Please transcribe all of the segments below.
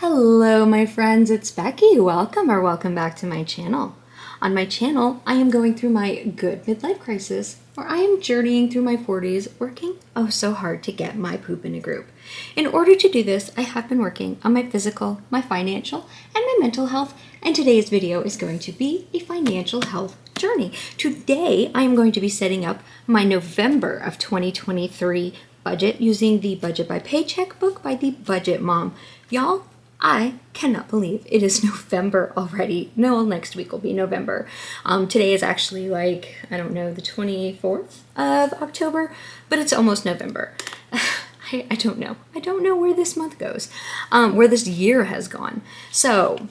Hello my friends, it's Becky. Welcome back to my channel. On my channel, I am going through my good midlife crisis where I am journeying through my 40s, working oh so hard to get my poop in a group. In order to do this, I have been working on my physical, my financial, and my mental health, and today's video is going to be a financial health journey. Today, I am going to be setting up my November of 2023 budget using the Budget by Paycheck book by the Budget Mom. Y'all, I cannot believe it is November already. No, next week will be November. Today is actually like, I don't know, the 24th of October, but it's almost November. I don't know. I don't know where this month goes, where this year has gone. So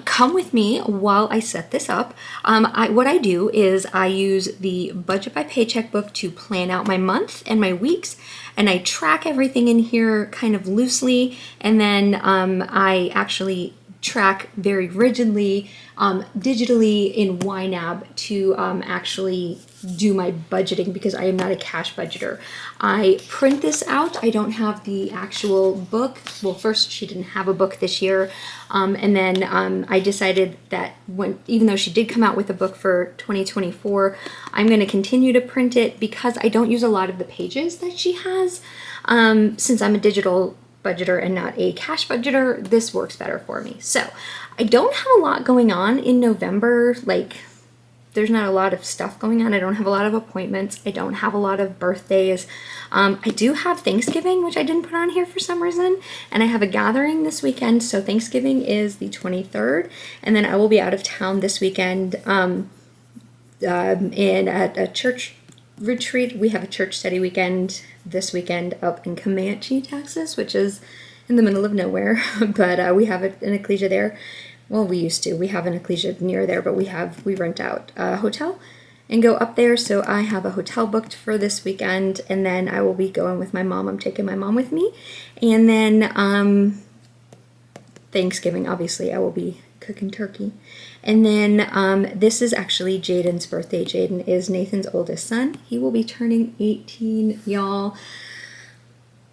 come with me while I set this up. What I do is I use the Budget by Paycheck book to plan out my month and my weeks, and I track everything in here kind of loosely, and then I actually track very rigidly digitally in YNAB to actually do my budgeting because I am not a cash budgeter. I print this out. I don't have the actual book. Well, first she didn't have a book this year, and then I decided that even though she did come out with a book for 2024, I'm going to continue to print it because I don't use a lot of the pages that she has. Since I'm a digital budgeter and not a cash budgeter, this works better for me. So I don't have a lot going on in November. Like, there's not a lot of stuff going on. I don't have a lot of appointments. I don't have a lot of birthdays. I do have Thanksgiving, which I didn't put on here for some reason, and I have a gathering this weekend. So Thanksgiving is the 23rd, and then I will be out of town this weekend at a church retreat. We have a church study weekend this weekend up in Comanche, Texas, which is in the middle of nowhere, but we have an ecclesia there. Well, we used to. We have an ecclesia near there, but we rent out a hotel and go up there. So I have a hotel booked for this weekend, and then I will be going with my mom. I'm taking my mom with me. And then Thanksgiving, obviously, I will be cooking turkey. And then this is actually Jaden's birthday. Jaden is Nathan's oldest son. He will be turning 18, y'all.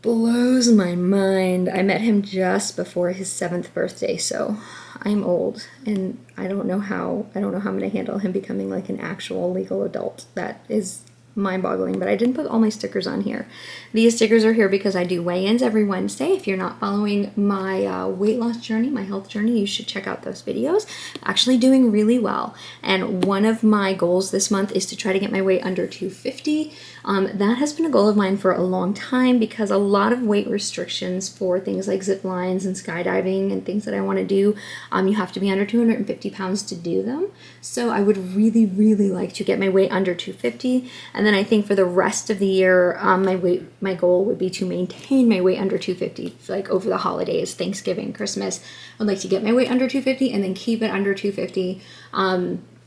Blows my mind. I met him just before his 7th birthday, so I'm old, and I don't know how I'm going to handle him becoming like an actual legal adult. That is mind-boggling, but I didn't put all my stickers on here. These stickers are here because I do weigh-ins every Wednesday. If you're not following my weight loss journey, my health journey, you should check out those videos. Actually doing really well, and one of my goals this month is to try to get my weight under 250. That has been a goal of mine for a long time because a lot of weight restrictions for things like zip lines and skydiving and things that I want to do, you have to be under 250 pounds to do them. So I would really, really like to get my weight under 250. And then I think for the rest of the year, my goal would be to maintain my weight under 250, like over the holidays, Thanksgiving, Christmas. I'd like to get my weight under 250 and then keep it under 250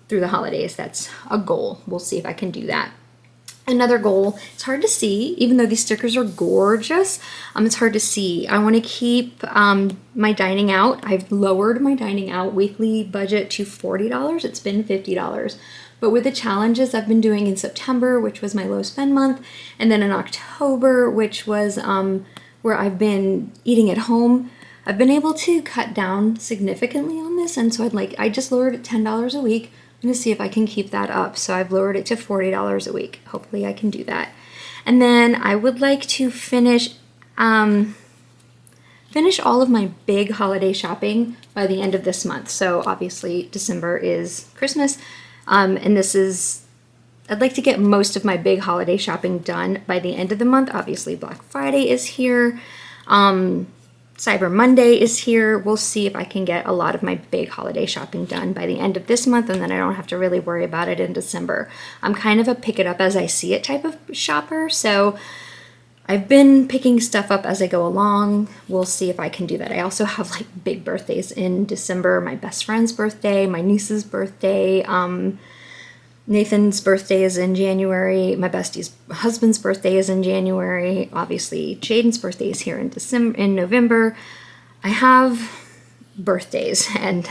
through the holidays. That's a goal. We'll see if I can do that. Another goal, it's hard to see, even though these stickers are gorgeous, it's hard to see. I want to keep my dining out. I've lowered my dining out weekly budget to $40. It's been $50. But with the challenges I've been doing in September, which was my low spend month, and then in October, which was where I've been eating at home, I've been able to cut down significantly on this. And so I just lowered it $10 a week. I'm going to see if I can keep that up. So I've lowered it to $40 a week. Hopefully I can do that. And then I would like to finish all of my big holiday shopping by the end of this month. So obviously December is Christmas. And I'd like to get most of my big holiday shopping done by the end of the month. Obviously Black Friday is here. Cyber Monday is here. We'll see if I can get a lot of my big holiday shopping done by the end of this month, and then I don't have to really worry about it in December. I'm kind of a pick it up as I see it type of shopper, so I've been picking stuff up as I go along. We'll see if I can do that. I also have like big birthdays in December. My best friend's birthday, my niece's birthday, Nathan's birthday is in January. My bestie's husband's birthday is in January. Obviously, Jaden's birthday is here in November. I have birthdays and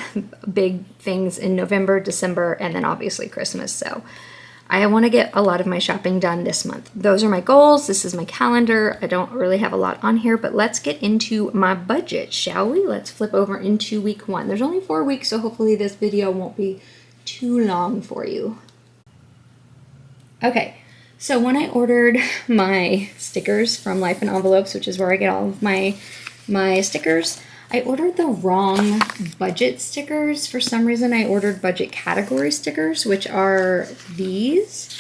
big things in November, December, and then obviously Christmas. So I want to get a lot of my shopping done this month. Those are my goals. This is my calendar. I don't really have a lot on here, but let's get into my budget, shall we? Let's flip over into week 1. There's only 4 weeks, so hopefully this video won't be too long for you. Okay, so when I ordered my stickers from Life in Envelopes, which is where I get all of my stickers, I ordered the wrong budget stickers. For some reason, I ordered budget category stickers, which are these.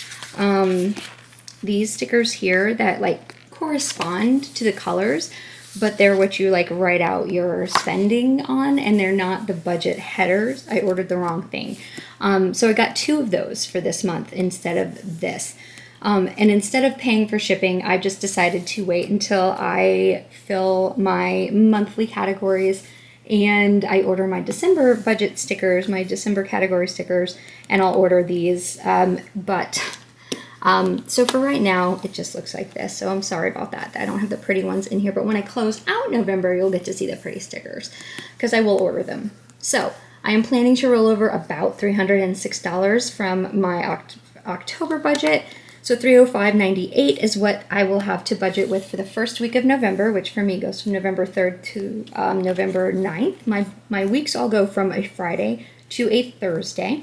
These stickers here that like correspond to the colors, but they're what you like write out your spending on, and they're not the budget headers. I ordered the wrong thing. So I got 2 of those for this month instead of this. And instead of paying for shipping, I just decided to wait until I fill my monthly categories and I order my December budget stickers, my December category stickers, and I'll order these. So for right now, it just looks like this. So I'm sorry about that. I don't have the pretty ones in here, but when I close out November, you'll get to see the pretty stickers because I will order them. So I am planning to roll over about $306 from my October budget. So $305.98 is what I will have to budget with for the first week of November, which for me goes from November 3rd to November 9th. My weeks all go from a Friday to a Thursday.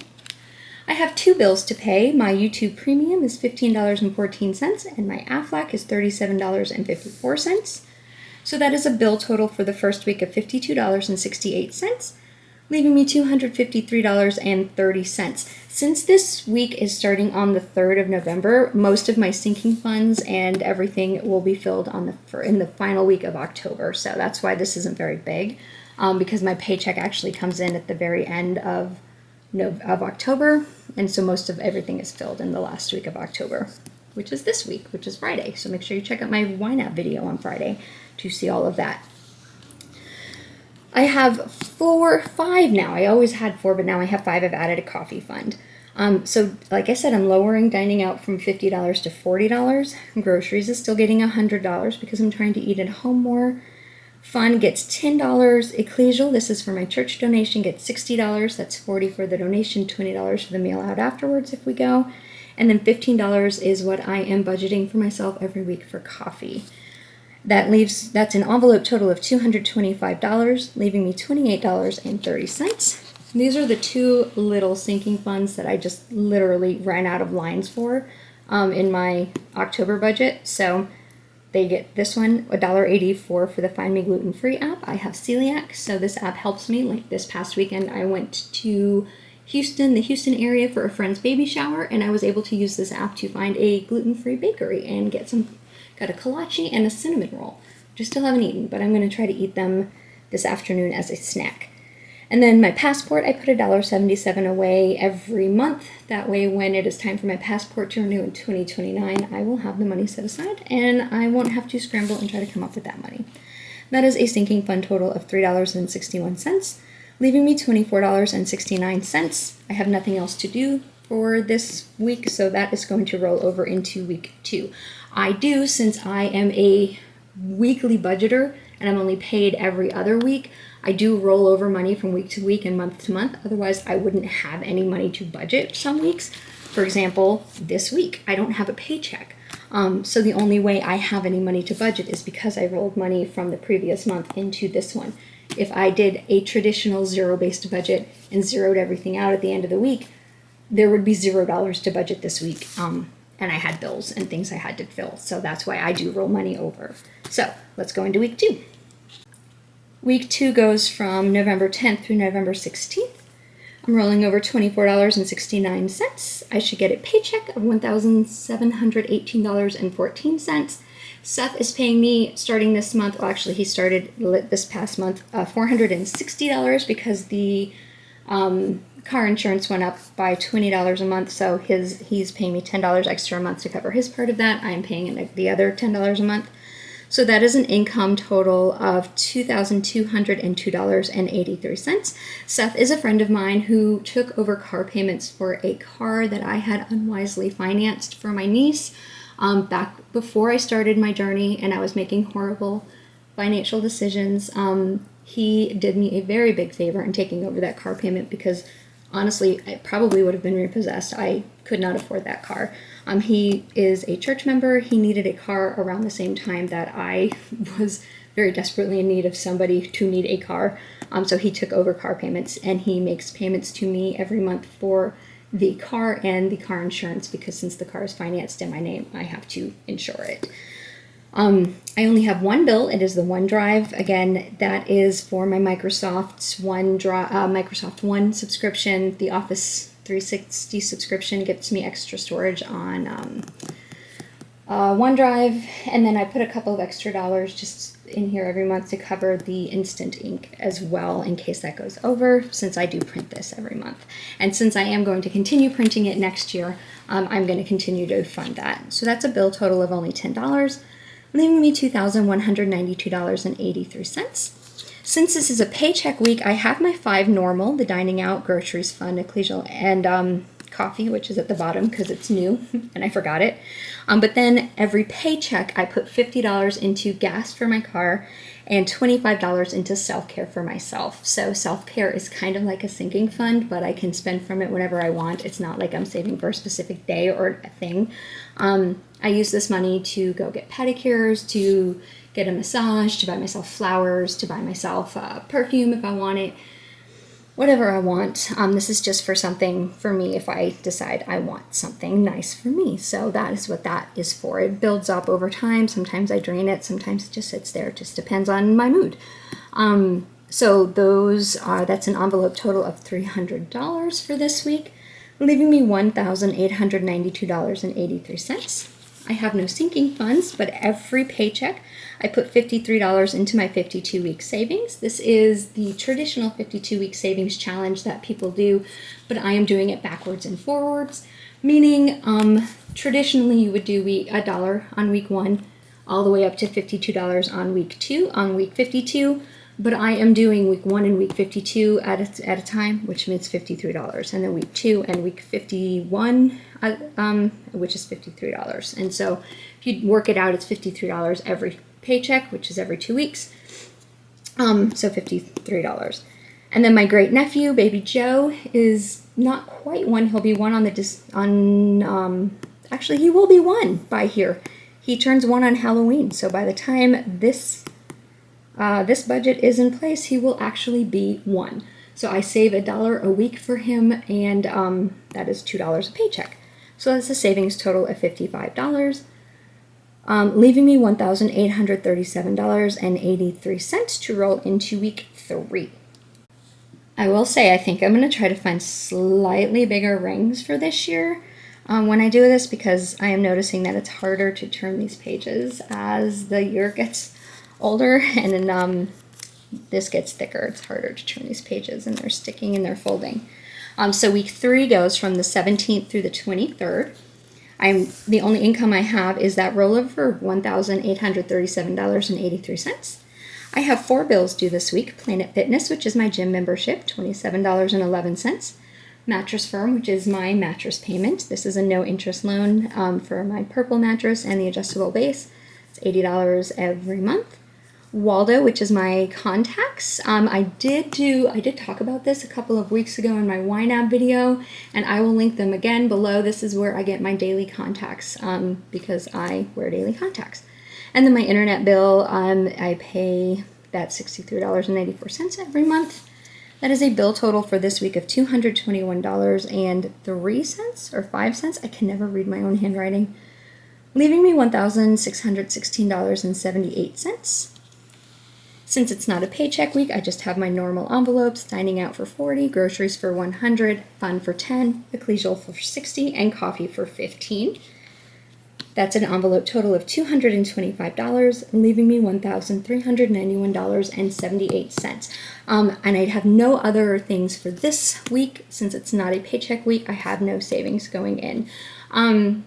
I have 2 bills to pay. My YouTube Premium is $15.14, and my Aflac is $37.54. So that is a bill total for the first week of $52.68. Leaving me $253.30. Since this week is starting on the 3rd of November, most of my sinking funds and everything will be filled in the final week of October. So that's why this isn't very big, because my paycheck actually comes in at the very end of October, and so most of everything is filled in the last week of October, which is this week, which is Friday. So make sure you check out my wine app video on Friday to see all of that. I have 5 now. I always had 4, but now I have 5. I've added a coffee fund. So like I said, I'm lowering dining out from $50 to $40. Groceries is still getting $100 because I'm trying to eat at home more. Fund gets $10. Ecclesial, this is for my church donation, gets $60. That's $40 for the donation, $20 for the meal out afterwards if we go. And then $15 is what I am budgeting for myself every week for coffee. That's an envelope total of $225, leaving me $28.30. These are the 2 little sinking funds that I just literally ran out of lines for in my October budget. So they get this one, $1.84 for the Find Me Gluten Free app. I have celiac, so this app helps me. Like this past weekend, I went to the Houston area for a friend's baby shower, and I was able to use this app to find a gluten-free bakery and got a kolache and a cinnamon roll, which I still haven't eaten, but I'm going to try to eat them this afternoon as a snack. And then my passport, I put $1.77 away every month. That way, when it is time for my passport to renew in 2029, I will have the money set aside, and I won't have to scramble and try to come up with that money. That is a sinking fund total of $3.61, leaving me $24.69. I have nothing else to do for this week, so that is going to roll over into week 2. Since I am a weekly budgeter and I'm only paid every other week, I do roll over money from week to week and month to month. Otherwise, I wouldn't have any money to budget some weeks. For example, this week, I don't have a paycheck. So the only way I have any money to budget is because I rolled money from the previous month into this one. If I did a traditional zero-based budget and zeroed everything out at the end of the week, there would be $0 to budget this week. And I had bills and things I had to fill. So that's why I do roll money over. So let's go into week 2. Week 2 goes from November 10th through November 16th. I'm rolling over $24.69. I should get a paycheck of $1,718.14. Seth is paying me starting this month. Well, actually, he started this past month, $460 because the car insurance went up by $20 a month. So he's paying me $10 extra a month to cover his part of that. I'm paying the other $10 a month. So that is an income total of $2,202.83. Seth is a friend of mine who took over car payments for a car that I had unwisely financed for my niece back before I started my journey and I was making horrible financial decisions. He did me a very big favor in taking over that car payment because honestly, it probably would have been repossessed. I could not afford that car. He is a church member. He needed a car around the same time that I was very desperately in need of somebody to need a car. So he took over car payments, and he makes payments to me every month for the car and the car insurance, because since the car is financed in my name, I have to insure it. I only have one bill. It is the OneDrive. Again, that is for my Microsoft One subscription. The Office 360 subscription gets me extra storage on OneDrive, and then I put a couple of extra dollars just in here every month to cover the instant ink as well, in case that goes over, since I do print this every month. And since I am going to continue printing it next year, I'm going to continue to fund that. So that's a bill total of only $10, leaving me $2,192.83. Since this is a paycheck week, I have my 5 normal, the dining out, groceries, fund, ecclesial, and coffee, which is at the bottom because it's new and I forgot it. But then every paycheck, I put $50 into gas for my car and $25 into self-care for myself. So self-care is kind of like a sinking fund, but I can spend from it whenever I want. It's not like I'm saving for a specific day or a thing. I use this money to go get pedicures, to get a massage, to buy myself flowers, to buy myself perfume if I want it, whatever I want. This is just for something for me if I decide I want something nice for me. So that is what that is for. It builds up over time. Sometimes I drain it. Sometimes it just sits there. It just depends on my mood. So that's an envelope total of $300 for this week, leaving me $1,892.83. I have no sinking funds, but every paycheck I put $53 into my 52-week savings. This is the traditional 52-week savings challenge that people do, but I am doing it backwards and forwards, meaning traditionally you would do $1 on week 1, all the way up to $52 on week 2, on week 52, but I am doing week 1 and week 52 at a time, which means $53, and then week 2 and week 51, which is $53. And so if you work it out, it's $53 every paycheck, which is every 2 weeks. So $53. And then my great nephew, baby Joe, is not quite 1. He'll be 1 actually he will be 1 by here. He turns 1 on Halloween. So by the time this budget is in place, he will actually be 1. So I save $1 a week for him, and that is $2 a paycheck. So that's a savings total of $55. Leaving me $1,837.83 to roll into week 3. I will say I think I'm going to try to find slightly bigger rings for this year when I do this, because I am noticing that it's harder to turn these pages as the year gets older, and then this gets thicker. It's harder to turn these pages, and they're sticking and they're folding. So week 3 goes from the 17th through the 23rd. The only income I have is that rollover of $1,837.83. I have 4 bills due this week. Planet Fitness, which is my gym membership, $27.11. Mattress Firm, which is my mattress payment. This is a no-interest loan for my purple mattress and the adjustable base. It's $80 every month. Waldo, which is my contacts. I did talk about this a couple of weeks ago in my YNAB video, and I will link them again below. This is where I get my daily contacts because I wear daily contacts. And then my internet bill, I pay that $63.94 every month. That is a bill total for this week of $221.03 or 5 cents. I can never read my own handwriting, leaving me $1,616.78. Since it's not a paycheck week, I just have my normal envelopes: dining out for $40, groceries for $100, fun for $10, ecclesial for $60, and coffee for $15. That's an envelope total of $225, leaving me $1,391.78. And I have no other things for this week. Since it's not a paycheck week, I have no savings going in. I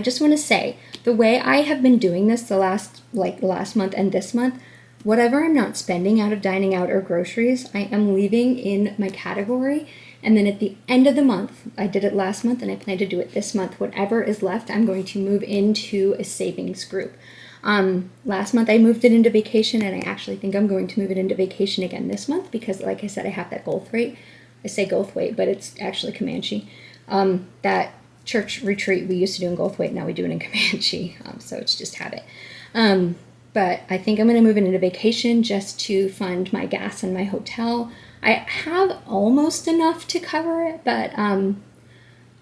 just want to say, the way I have been doing this the last month and this month, whatever I'm not spending out of dining out or groceries, I am leaving in my category. And then at the end of the month, I did it last month and I plan to do it this month, whatever is left, I'm going to move into a savings group. Last month I moved it into vacation, and I actually think I'm going to move it into vacation again this month because, like I said, I have that goal rate I say Goldthwaite, but it's actually Comanche. That church retreat we used to do in Goldthwaite, now we do it in Comanche, so it's just habit. But I think I'm going to move it into vacation just to fund my gas and my hotel. I have almost enough to cover it, but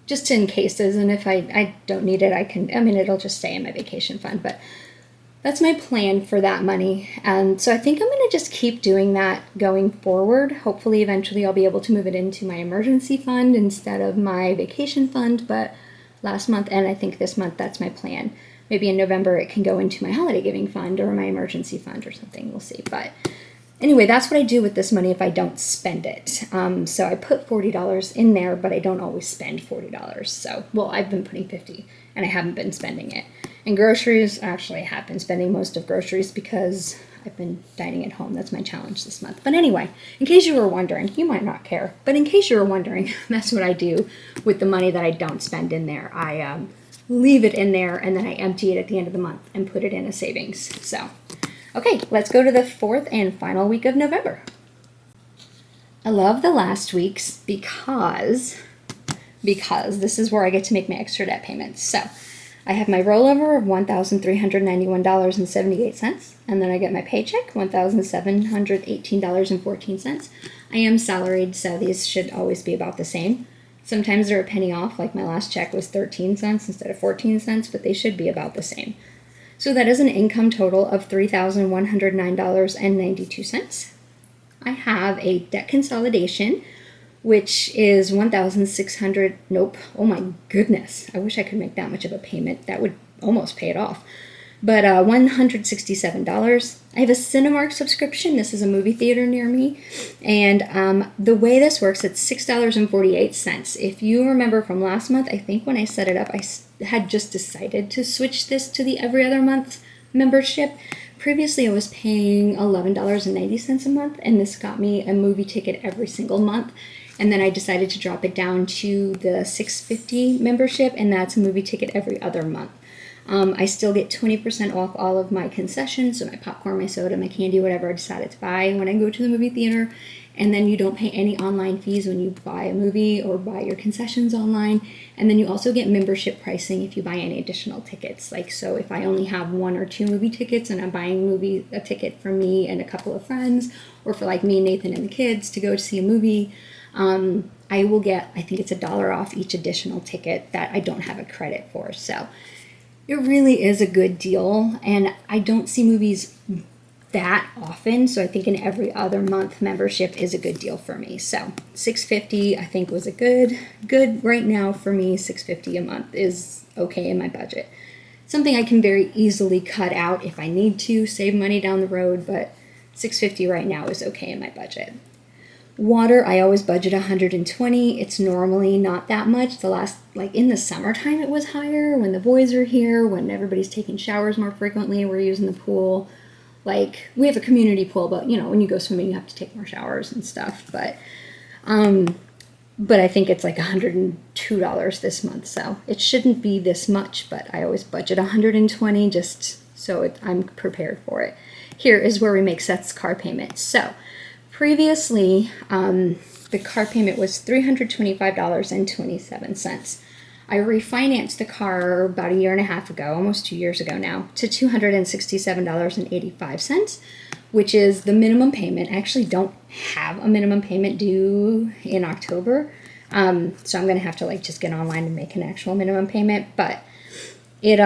just in cases, and if I don't need it, it'll just stay in my vacation fund, but that's my plan for that money. And so I think I'm going to just keep doing that going forward. Hopefully, eventually I'll be able to move it into my emergency fund instead of my vacation fund, but last month, and I think this month, that's my plan. Maybe in November it can go into my holiday giving fund or my emergency fund or something, we'll see. But anyway, that's what I do with this money if I don't spend it. So I put $40 in there, but I don't always spend $40. So, well, I've been putting $50 and I haven't been spending it. And groceries, actually I have been spending most of groceries because I've been dining at home. That's my challenge this month. But anyway, in case you were wondering, you might not care, but in case you were wondering, that's what I do with the money that I don't spend in there. I leave it in there and then I empty it at the end of the month and put it in a savings. So, okay, let's go to the fourth and final week of November. I love the last weeks because this is where I get to make my extra debt payments. So I have my rollover of $1,391.78, and then I get my paycheck, $1,718.14. I am salaried, so these should always be about the same. Sometimes they're a penny off, like my last check was 13 cents instead of 14 cents, but they should be about the same. So that is an income total of $3,109.92. I have a debt consolidation, which is $1,600. Nope. Oh my goodness. I wish I could make that much of a payment. That would almost pay it off. But $167. I have a Cinemark subscription. This is a movie theater near me. And the way this works, it's $6.48. If you remember from last month, I think when I set it up, I had just decided to switch this to the every other month membership. Previously, I was paying $11.90 a month, and this got me a movie ticket every single month. And then I decided to drop it down to the $6.50 membership, and that's a movie ticket every other month. I still get 20% off all of my concessions, so my popcorn, my soda, my candy, whatever I decided to buy when I go to the movie theater. And then you don't pay any online fees when you buy a movie or buy your concessions online. And then you also get membership pricing if you buy any additional tickets. Like, so if I only have 1 or 2 movie tickets and I'm buying a ticket for me and a couple of friends, or for like me, Nathan, and the kids to go to see a movie, I will get, I think it's $1 off each additional ticket that I don't have a credit for. So it really is a good deal, and I don't see movies that often, so I think an every other month membership is a good deal for me. So $6.50 I think was a good right now for me. $6.50 a month is okay in my budget. Something I can very easily cut out if I need to save money down the road, but $6.50 right now is okay in my budget. Water, I always budget $120. It's normally not that much. In the summertime it was higher when the boys are here, when everybody's taking showers more frequently, we're using the pool. Like, we have a community pool, but when you go swimming you have to take more showers and stuff. But I think it's like $102 this month, so it shouldn't be this much, but I always budget $120 just so I'm prepared for it. Here is where we make Seth's car payment. So previously, the car payment was $325.27. I refinanced the car about 1.5 years ago, almost 2 years ago now, to $267.85, which is the minimum payment. I actually don't have a minimum payment due in October, so I'm going to have to just get online and make an actual minimum payment, but it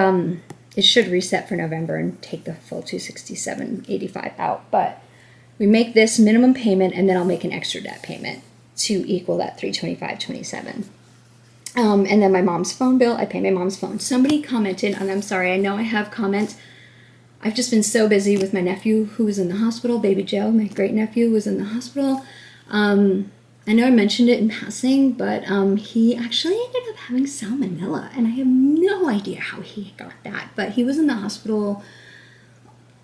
should reset for November and take the full $267.85 out, but we make this minimum payment, and then I'll make an extra debt payment to equal that $325.27. And then my mom's phone bill, I pay my mom's phone. Somebody commented, and I'm sorry, I know I have comments. I've just been so busy with my nephew who was in the hospital, baby Joe, my great nephew was in the hospital. I know I mentioned it in passing, but he actually ended up having salmonella, and I have no idea how he got that, but he was in the hospital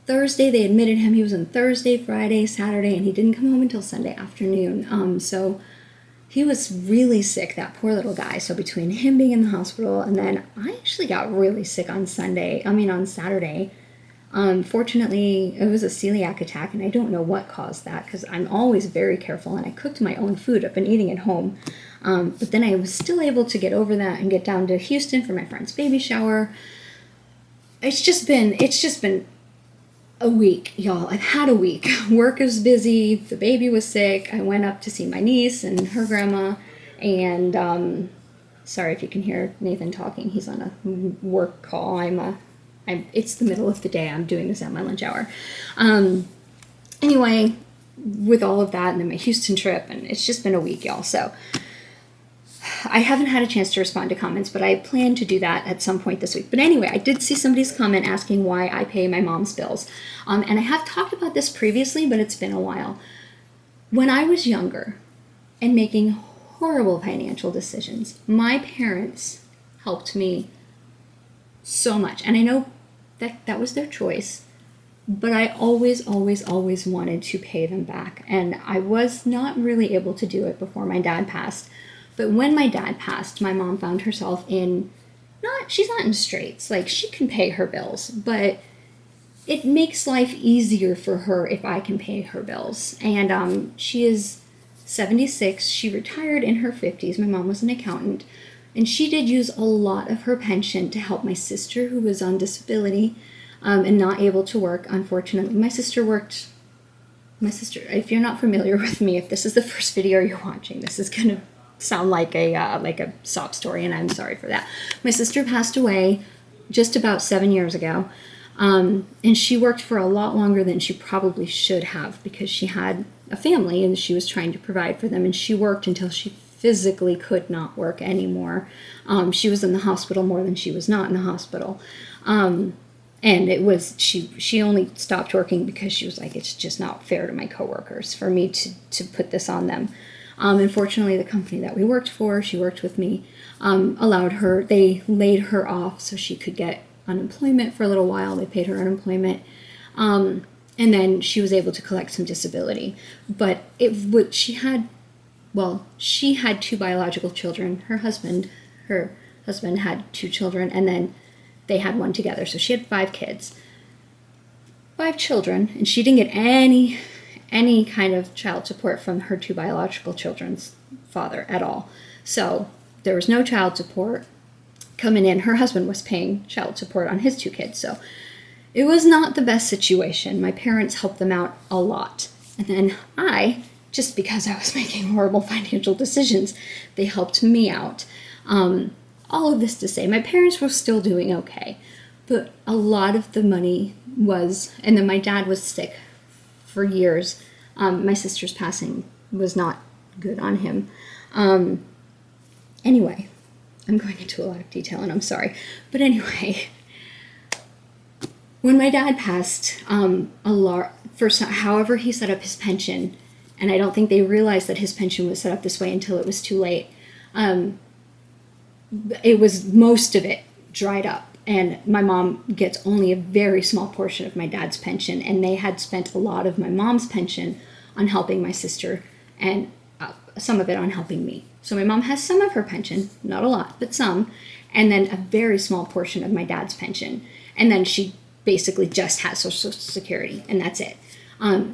Thursday. They admitted him. He was in Thursday, Friday, Saturday, and he didn't come home until Sunday afternoon. So he was really sick, that poor little guy. So between him being in the hospital, and then I actually got really sick on Saturday. Fortunately, it was a celiac attack, and I don't know what caused that because I'm always very careful, and I cooked my own food. I've been eating at home. But then I was still able to get over that and get down to Houston for my friend's baby shower. It's just been a week, y'all. I've had a week. Work was busy. The baby was sick. I went up to see my niece and her grandma, and sorry if you can hear Nathan talking. He's on a work call. It's the middle of the day. I'm doing this at my lunch hour. Anyway, with all of that and then my Houston trip, and it's just been a week, y'all. So I haven't had a chance to respond to comments, but I plan to do that at some point this week. But anyway, I did see somebody's comment asking why I pay my mom's bills. And I have talked about this previously, but it's been a while. When I was younger and making horrible financial decisions, my parents helped me so much. And I know that was their choice, but I always wanted to pay them back. And I was not really able to do it before my dad passed. But when my dad passed, my mom found herself she's not in straits. Like, she can pay her bills, but it makes life easier for her if I can pay her bills. And she is 76. She retired in her 50s. My mom was an accountant. And she did use a lot of her pension to help my sister, who was on disability and not able to work, unfortunately. My sister, if you're not familiar with me, if this is the first video you're watching, this is going to sound like a sob story, and I'm sorry for that. My sister passed away just about 7 years ago, and she worked for a lot longer than she probably should have because she had a family and she was trying to provide for them, and she worked until she physically could not work anymore. She was in the hospital more than she was not in the hospital. And it was, she only stopped working because she was like, it's just not fair to my coworkers for me to put this on them. Unfortunately, the company that we worked for, she worked with me, they laid her off so she could get unemployment for a little while. They paid her unemployment. And then she was able to collect some disability. But she had 2 biological children. Her husband had 2 children, and then they had one together. So she had 5 kids, 5 children, and she didn't get any kind of child support from her 2 biological children's father at all. So there was no child support coming in. Her husband was paying child support on his 2 kids. So it was not the best situation. My parents helped them out a lot. And then just because I was making horrible financial decisions, they helped me out. All of this to say, my parents were still doing okay, but a lot of the money and then my dad was sick for years. My sister's passing was not good on him. Anyway, I'm going into a lot of detail and I'm sorry. But anyway, when my dad passed, however he set up his pension, and I don't think they realized that his pension was set up this way until it was too late. It was, most of it dried up, and my mom gets only a very small portion of my dad's pension, and they had spent a lot of my mom's pension on helping my sister and some of it on helping me. So my mom has some of her pension, not a lot, but some, and then a very small portion of my dad's pension. And then she basically just has Social Security, and that's it.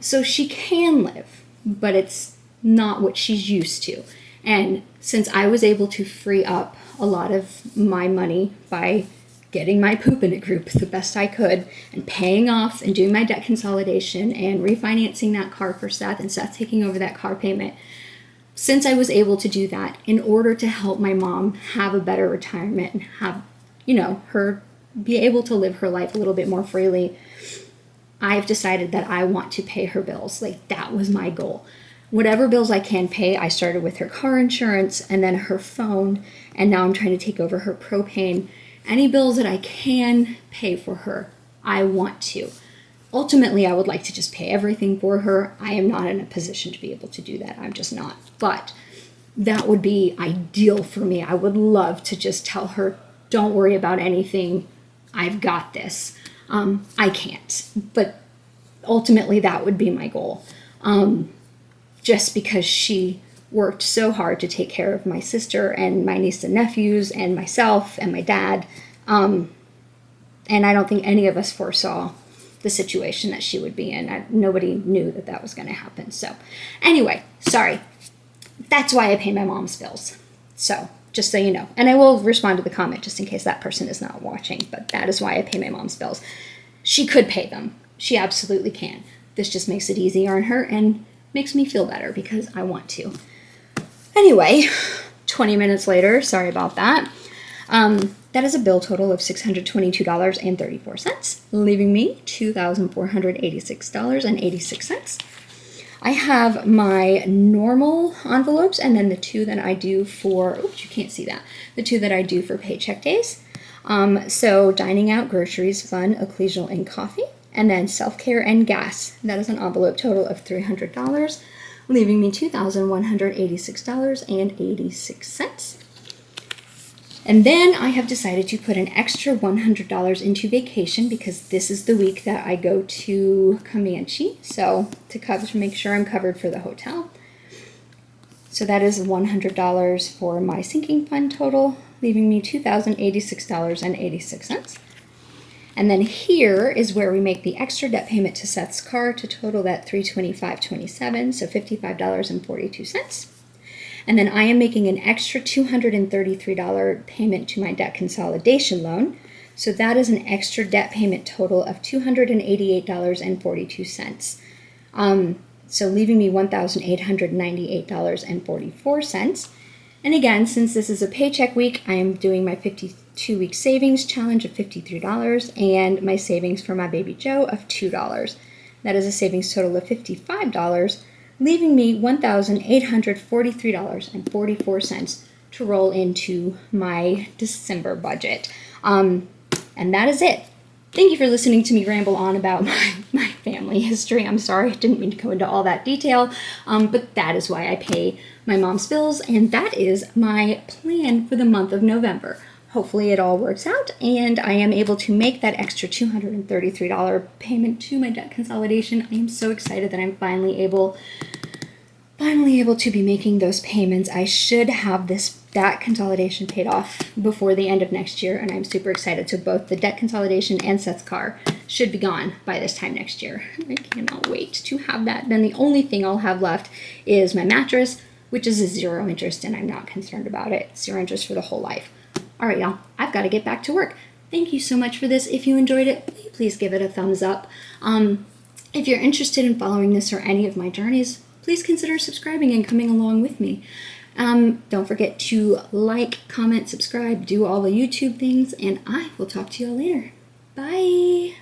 So she can live, but it's not what she's used to. And since I was able to free up a lot of my money by getting my poop in a group the best I could and paying off and doing my debt consolidation and refinancing that car for Seth and Seth taking over that car payment, since I was able to do that in order to help my mom have a better retirement and have, her be able to live her life a little bit more freely, I've decided that I want to pay her bills. Like, that was my goal. Whatever bills I can pay, I started with her car insurance and then her phone, and now I'm trying to take over her propane. Any bills that I can pay for her, I want to. Ultimately, I would like to just pay everything for her. I am not in a position to be able to do that. I'm just not. But that would be ideal for me. I would love to just tell her, don't worry about anything. I've got this. I can't. But ultimately, that would be my goal. Just because she worked so hard to take care of my sister and my niece and nephews and myself and my dad. And I don't think any of us foresaw the situation that she would be in. Nobody knew that that was going to happen. So anyway, sorry. That's why I pay my mom's bills. So just so you know. And I will respond to the comment just in case that person is not watching. But that is why I pay my mom's bills. She could pay them. She absolutely can. This just makes it easier on her and makes me feel better because I want to. Anyway, 20 minutes later, sorry about that. That is a bill total of $622.34, leaving me $2,486.86. I have my normal envelopes and then the two that I do for, oops, you can't see that, the two that I do for paycheck days. So dining out, groceries, fun, ecclesial, and coffee, and then self-care and gas. That is an envelope total of $300, leaving me $2,186.86. And then I have decided to put an extra $100 into vacation because this is the week that I go to Comanche. So to make sure I'm covered for the hotel. So that is $100 for my sinking fund total, leaving me $2,086.86. And then here is where we make the extra debt payment to Seth's car to total that $325.27, so $55.42. And then I am making an extra $233 payment to my debt consolidation loan. So that is an extra debt payment total of $288.42. So leaving me $1,898.44. And again, since this is a paycheck week, I am doing my 52-week savings challenge of $53 and my savings for my baby Joe of $2. That is a savings total of $55, leaving me $1,843.44 to roll into my December budget. And that is it. Thank you for listening to me ramble on about my family history. I'm sorry, I didn't mean to go into all that detail, but that is why I pay my mom's bills, and that is my plan for the month of November. Hopefully it all works out, and I am able to make that extra $233 payment to my debt consolidation. I am so excited that I'm finally able to be making those payments. I should have that consolidation paid off before the end of next year, and I'm super excited. So both the debt consolidation and Seth's car should be gone by this time next year. I cannot wait to have that. Then the only thing I'll have left is my mattress, which is a 0 interest, and I'm not concerned about it. 0 interest for the whole life. All right, y'all, I've got to get back to work. Thank you so much for this. If you enjoyed it, please give it a thumbs up. If you're interested in following this or any of my journeys, please consider subscribing and coming along with me. Don't forget to like, comment, subscribe, do all the YouTube things, and I will talk to you all later. Bye.